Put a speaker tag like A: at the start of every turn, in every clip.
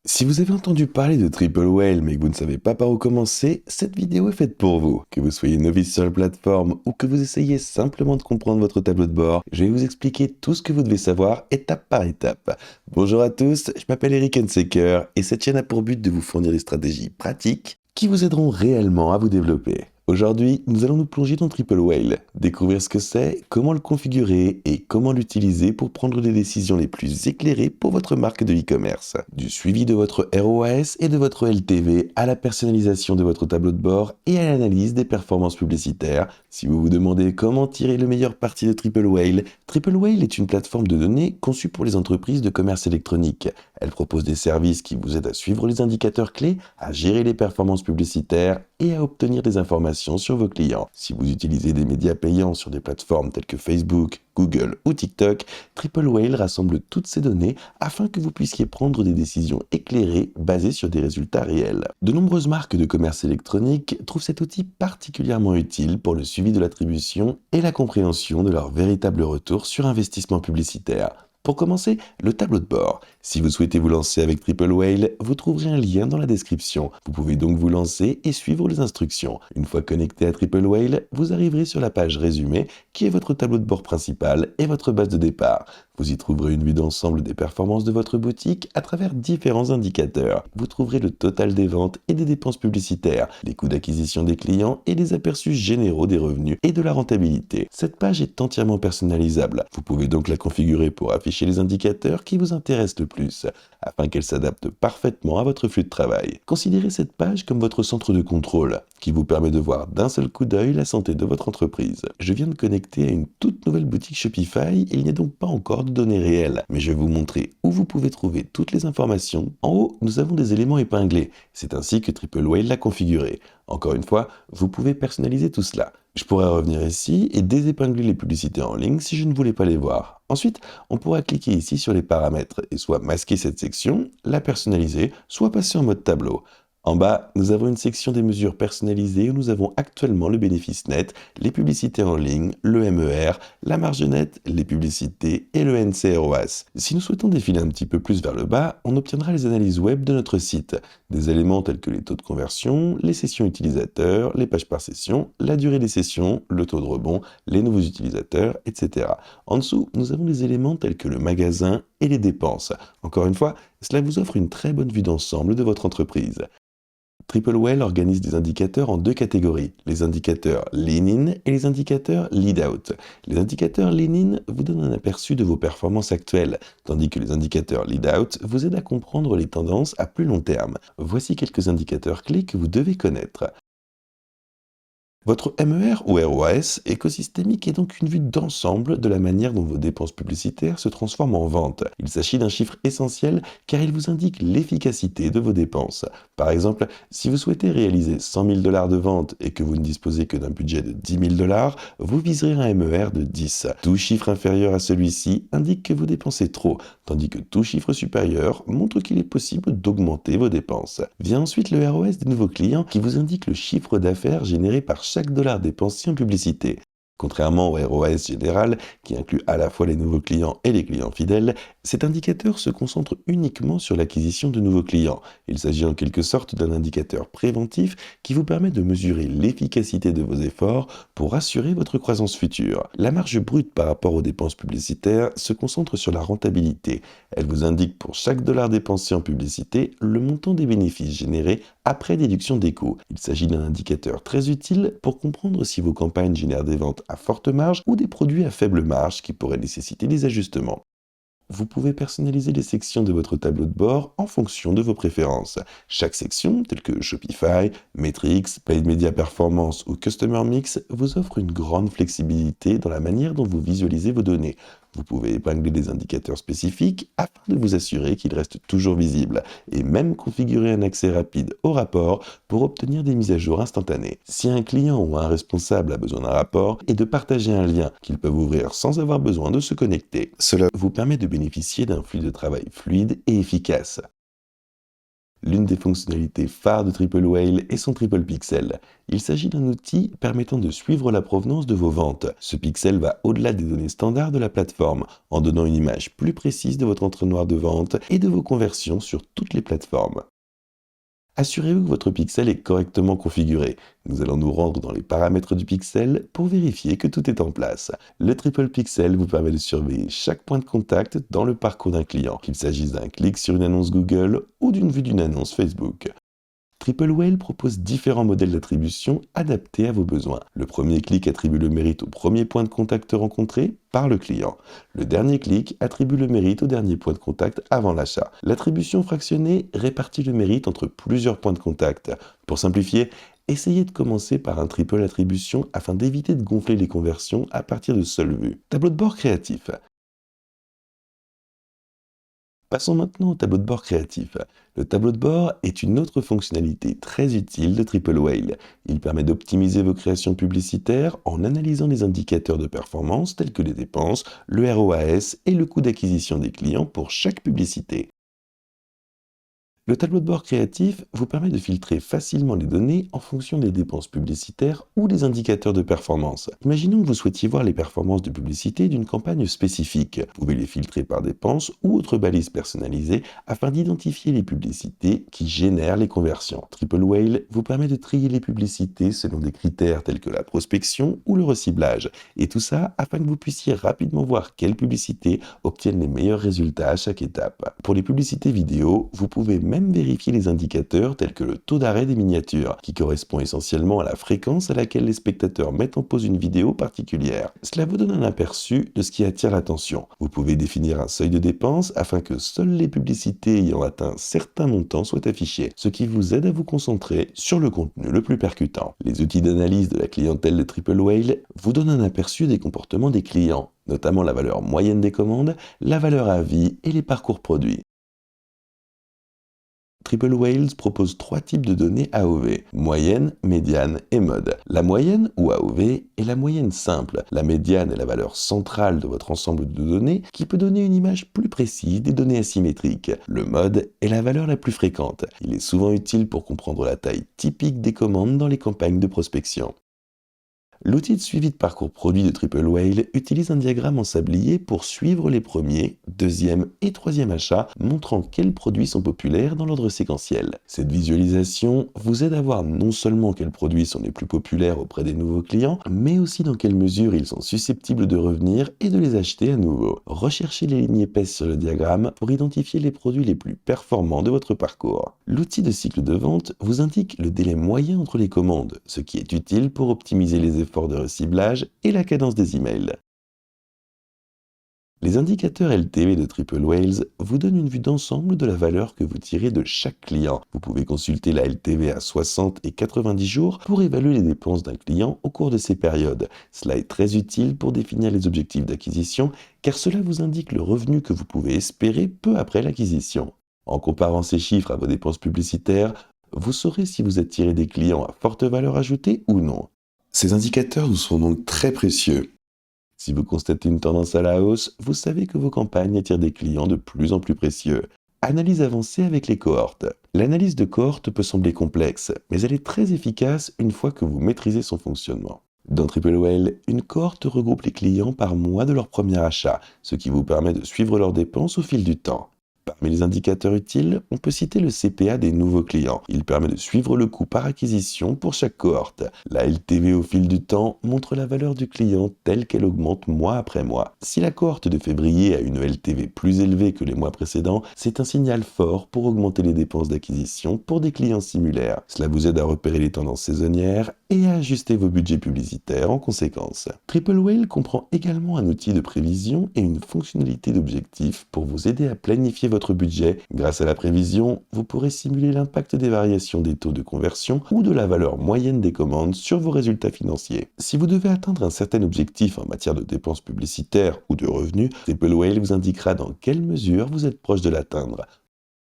A: Si vous avez entendu parler de Triple Whale mais que vous ne savez pas par où commencer, cette vidéo est faite pour vous. Que vous soyez novice sur la plateforme ou que vous essayiez simplement de comprendre votre tableau de bord, je vais vous expliquer tout ce que vous devez savoir étape par étape. Bonjour à tous, je m'appelle Eric Hunsaker et cette chaîne a pour but de vous fournir des stratégies pratiques qui vous aideront réellement à vous développer. Aujourd'hui, nous allons nous plonger dans Triple Whale, découvrir ce que c'est, comment le configurer et comment l'utiliser pour prendre les décisions les plus éclairées pour votre marque de e-commerce. Du suivi de votre ROAS et de votre LTV à la personnalisation de votre tableau de bord et à l'analyse des performances publicitaires. Si vous vous demandez comment tirer le meilleur parti de Triple Whale, Triple Whale est une plateforme de données conçue pour les entreprises de commerce électronique. Elle propose des services qui vous aident à suivre les indicateurs clés, à gérer les performances publicitaires et à obtenir des informations sur vos clients. Si vous utilisez des médias payants sur des plateformes telles que Facebook, Google ou TikTok, Triple Whale rassemble toutes ces données afin que vous puissiez prendre des décisions éclairées basées sur des résultats réels. De nombreuses marques de commerce électronique trouvent cet outil particulièrement utile pour le suivi de l'attribution et la compréhension de leur véritable retour sur investissement publicitaire. Pour commencer, le tableau de bord. Si vous souhaitez vous lancer avec Triple Whale, vous trouverez un lien dans la description. Vous pouvez donc vous lancer et suivre les instructions. Une fois connecté à Triple Whale, vous arriverez sur la page résumé qui est votre tableau de bord principal et votre base de départ. Vous y trouverez une vue d'ensemble des performances de votre boutique à travers différents indicateurs. Vous trouverez le total des ventes et des dépenses publicitaires, les coûts d'acquisition des clients et les aperçus généraux des revenus et de la rentabilité. Cette page est entièrement personnalisable. Vous pouvez donc la configurer pour afficher les indicateurs qui vous intéressent le plus, afin qu'elle s'adapte parfaitement à votre flux de travail. Considérez cette page comme votre centre de contrôle, qui vous permet de voir d'un seul coup d'œil la santé de votre entreprise. Je viens de connecter à une toute nouvelle boutique Shopify et il n'y a donc pas encore de données réelles, mais je vais vous montrer où vous pouvez trouver toutes les informations. En haut, nous avons des éléments épinglés. C'est ainsi que Triple Whale l'a configuré. Encore une fois, vous pouvez personnaliser tout cela. Je pourrais revenir ici et désépingler les publicités en ligne si je ne voulais pas les voir. Ensuite, on pourra cliquer ici sur les paramètres et soit masquer cette section, la personnaliser, soit passer en mode tableau. En bas, nous avons une section des mesures personnalisées où nous avons actuellement le bénéfice net, les publicités en ligne, le MER, la marge nette, les publicités et le NCROAS. Si nous souhaitons défiler un petit peu plus vers le bas, on obtiendra les analyses web de notre site. Des éléments tels que les taux de conversion, les sessions utilisateurs, les pages par session, la durée des sessions, le taux de rebond, les nouveaux utilisateurs, etc. En dessous, nous avons des éléments tels que le magasin et les dépenses. Encore une fois, cela vous offre une très bonne vue d'ensemble de votre entreprise. Triple Whale organise des indicateurs en deux catégories, les indicateurs Lean-in et les indicateurs Lead-out. Les indicateurs Lean-in vous donnent un aperçu de vos performances actuelles, tandis que les indicateurs Lead-out vous aident à comprendre les tendances à plus long terme. Voici quelques indicateurs clés que vous devez connaître. Votre MER ou ROAS écosystémique est donc une vue d'ensemble de la manière dont vos dépenses publicitaires se transforment en ventes. Il s'agit d'un chiffre essentiel car il vous indique l'efficacité de vos dépenses. Par exemple, si vous souhaitez réaliser 100 000 $ de ventes et que vous ne disposez que d'un budget de 10 000 $, vous viserez un MER de 10. Tout chiffre inférieur à celui-ci indique que vous dépensez trop, tandis que tout chiffre supérieur montre qu'il est possible d'augmenter vos dépenses. Vient ensuite le ROS des nouveaux clients qui vous indique le chiffre d'affaires généré par chaque dollar dépensé en publicité. Contrairement au ROAS général, qui inclut à la fois les nouveaux clients et les clients fidèles, cet indicateur se concentre uniquement sur l'acquisition de nouveaux clients. Il s'agit en quelque sorte d'un indicateur préventif qui vous permet de mesurer l'efficacité de vos efforts pour assurer votre croissance future. La marge brute par rapport aux dépenses publicitaires se concentre sur la rentabilité. Elle vous indique pour chaque dollar dépensé en publicité le montant des bénéfices générés après déduction des coûts. Il s'agit d'un indicateur très utile pour comprendre si vos campagnes génèrent des ventes à forte marge ou des produits à faible marge qui pourraient nécessiter des ajustements. Vous pouvez personnaliser les sections de votre tableau de bord en fonction de vos préférences. Chaque section, telle que Shopify, Metrics, Paid Media Performance ou Customer Mix, vous offre une grande flexibilité dans la manière dont vous visualisez vos données. Vous pouvez épingler des indicateurs spécifiques afin de vous assurer qu'ils restent toujours visibles et même configurer un accès rapide au rapport pour obtenir des mises à jour instantanées. Si un client ou un responsable a besoin d'un rapport et de partager un lien qu'ils peuvent ouvrir sans avoir besoin de se connecter, cela vous permet de bénéficier d'un flux de travail fluide et efficace. L'une des fonctionnalités phares de Triple Whale est son Triple Pixel. Il s'agit d'un outil permettant de suivre la provenance de vos ventes. Ce pixel va au-delà des données standards de la plateforme, en donnant une image plus précise de votre entonnoir de vente et de vos conversions sur toutes les plateformes. Assurez-vous que votre pixel est correctement configuré. Nous allons nous rendre dans les paramètres du pixel pour vérifier que tout est en place. Le Triple Pixel vous permet de surveiller chaque point de contact dans le parcours d'un client, qu'il s'agisse d'un clic sur une annonce Google ou d'une vue d'une annonce Facebook. Triple Whale propose différents modèles d'attribution adaptés à vos besoins. Le premier clic attribue le mérite au premier point de contact rencontré par le client. Le dernier clic attribue le mérite au dernier point de contact avant l'achat. L'attribution fractionnée répartit le mérite entre plusieurs points de contact. Pour simplifier, essayez de commencer par un triple attribution afin d'éviter de gonfler les conversions à partir de seules vues. Tableau de bord créatif. Passons maintenant au tableau de bord créatif. Le tableau de bord est une autre fonctionnalité très utile de Triple Whale. Il permet d'optimiser vos créations publicitaires en analysant des indicateurs de performance tels que les dépenses, le ROAS et le coût d'acquisition des clients pour chaque publicité. Le tableau de bord créatif vous permet de filtrer facilement les données en fonction des dépenses publicitaires ou des indicateurs de performance. Imaginons que vous souhaitiez voir les performances de publicité d'une campagne spécifique. Vous pouvez les filtrer par dépenses ou autres balises personnalisées afin d'identifier les publicités qui génèrent les conversions. Triple Whale vous permet de trier les publicités selon des critères tels que la prospection ou le reciblage. Et tout ça afin que vous puissiez rapidement voir quelles publicités obtiennent les meilleurs résultats à chaque étape. Pour les publicités vidéo, vous pouvez même vérifier les indicateurs tels que le taux d'arrêt des miniatures, qui correspond essentiellement à la fréquence à laquelle les spectateurs mettent en pause une vidéo particulière. Cela vous donne un aperçu de ce qui attire l'attention. Vous pouvez définir un seuil de dépenses afin que seules les publicités ayant atteint certains montants soient affichées, ce qui vous aide à vous concentrer sur le contenu le plus percutant. Les outils d'analyse de la clientèle de Triple Whale vous donnent un aperçu des comportements des clients, notamment la valeur moyenne des commandes, la valeur à vie et les parcours produits. Triple Whale propose 3 types de données AOV, moyenne, médiane et mode. La moyenne, ou AOV, est la moyenne simple. La médiane est la valeur centrale de votre ensemble de données qui peut donner une image plus précise des données asymétriques. Le mode est la valeur la plus fréquente. Il est souvent utile pour comprendre la taille typique des commandes dans les campagnes de prospection. L'outil de suivi de parcours produit de Triple Whale utilise un diagramme en sablier pour suivre les premiers, deuxième et troisième achats, montrant quels produits sont populaires dans l'ordre séquentiel. Cette visualisation vous aide à voir non seulement quels produits sont les plus populaires auprès des nouveaux clients, mais aussi dans quelle mesure ils sont susceptibles de revenir et de les acheter à nouveau. Recherchez les lignes épaisses sur le diagramme pour identifier les produits les plus performants de votre parcours. L'outil de cycle de vente vous indique le délai moyen entre les commandes, ce qui est utile pour optimiser les efforts de reciblage et la cadence des emails. Les indicateurs LTV de Triple Whale vous donnent une vue d'ensemble de la valeur que vous tirez de chaque client. Vous pouvez consulter la LTV à 60 et 90 jours pour évaluer les dépenses d'un client au cours de ces périodes. Cela est très utile pour définir les objectifs d'acquisition car cela vous indique le revenu que vous pouvez espérer peu après l'acquisition. En comparant ces chiffres à vos dépenses publicitaires, vous saurez si vous attirez des clients à forte valeur ajoutée ou non. Ces indicateurs vous sont donc très précieux. Si vous constatez une tendance à la hausse, vous savez que vos campagnes attirent des clients de plus en plus précieux. Analyse avancée avec les cohortes. L'analyse de cohorte peut sembler complexe, mais elle est très efficace une fois que vous maîtrisez son fonctionnement. Dans Triple Whale, une cohorte regroupe les clients par mois de leur premier achat, ce qui vous permet de suivre leurs dépenses au fil du temps. Parmi les indicateurs utiles, on peut citer le CPA des nouveaux clients. Il permet de suivre le coût par acquisition pour chaque cohorte. La LTV au fil du temps montre la valeur du client telle qu'elle augmente mois après mois. Si la cohorte de février a une LTV plus élevée que les mois précédents, c'est un signal fort pour augmenter les dépenses d'acquisition pour des clients similaires. Cela vous aide à repérer les tendances saisonnières et à ajuster vos budgets publicitaires en conséquence. Triple Whale comprend également un outil de prévision et une fonctionnalité d'objectif pour vous aider à planifier votre budget. Grâce à la prévision, vous pourrez simuler l'impact des variations des taux de conversion ou de la valeur moyenne des commandes sur vos résultats financiers. Si vous devez atteindre un certain objectif en matière de dépenses publicitaires ou de revenus, Triple Whale vous indiquera dans quelle mesure vous êtes proche de l'atteindre.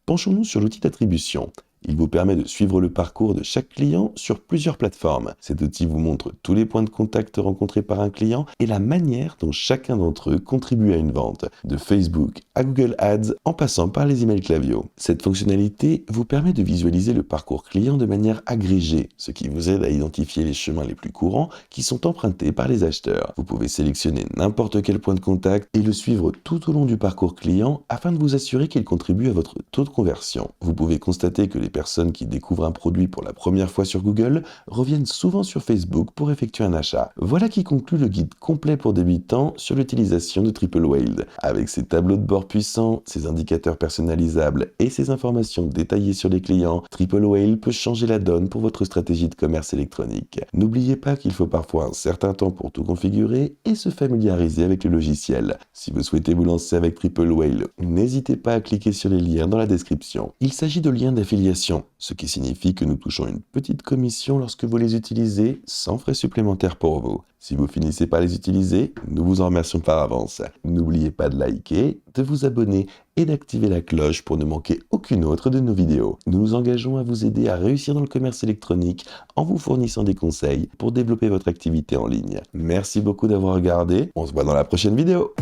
A: Penchons-nous sur l'outil d'attribution. Il vous permet de suivre le parcours de chaque client sur plusieurs plateformes. Cet outil vous montre tous les points de contact rencontrés par un client et la manière dont chacun d'entre eux contribue à une vente, de Facebook à Google Ads en passant par les emails Klaviyo. Cette fonctionnalité vous permet de visualiser le parcours client de manière agrégée, ce qui vous aide à identifier les chemins les plus courants qui sont empruntés par les acheteurs. Vous pouvez sélectionner n'importe quel point de contact et le suivre tout au long du parcours client afin de vous assurer qu'il contribue à votre taux de conversion. Vous pouvez constater que les personnes qui découvrent un produit pour la première fois sur Google reviennent souvent sur Facebook pour effectuer un achat. Voilà qui conclut le guide complet pour débutants sur l'utilisation de Triple Whale. Avec ses tableaux de bord puissants, ses indicateurs personnalisables et ses informations détaillées sur les clients, Triple Whale peut changer la donne pour votre stratégie de commerce électronique. N'oubliez pas qu'il faut parfois un certain temps pour tout configurer et se familiariser avec le logiciel. Si vous souhaitez vous lancer avec Triple Whale, n'hésitez pas à cliquer sur les liens dans la description. Il s'agit de liens d'affiliation, ce qui signifie que nous touchons une petite commission lorsque vous les utilisez sans frais supplémentaires pour vous. Si vous finissez par les utiliser, nous vous en remercions par avance. N'oubliez pas de liker, de vous abonner et d'activer la cloche pour ne manquer aucune autre de nos vidéos. Nous nous engageons à vous aider à réussir dans le commerce électronique en vous fournissant des conseils pour développer votre activité en ligne. Merci beaucoup d'avoir regardé, on se voit dans la prochaine vidéo.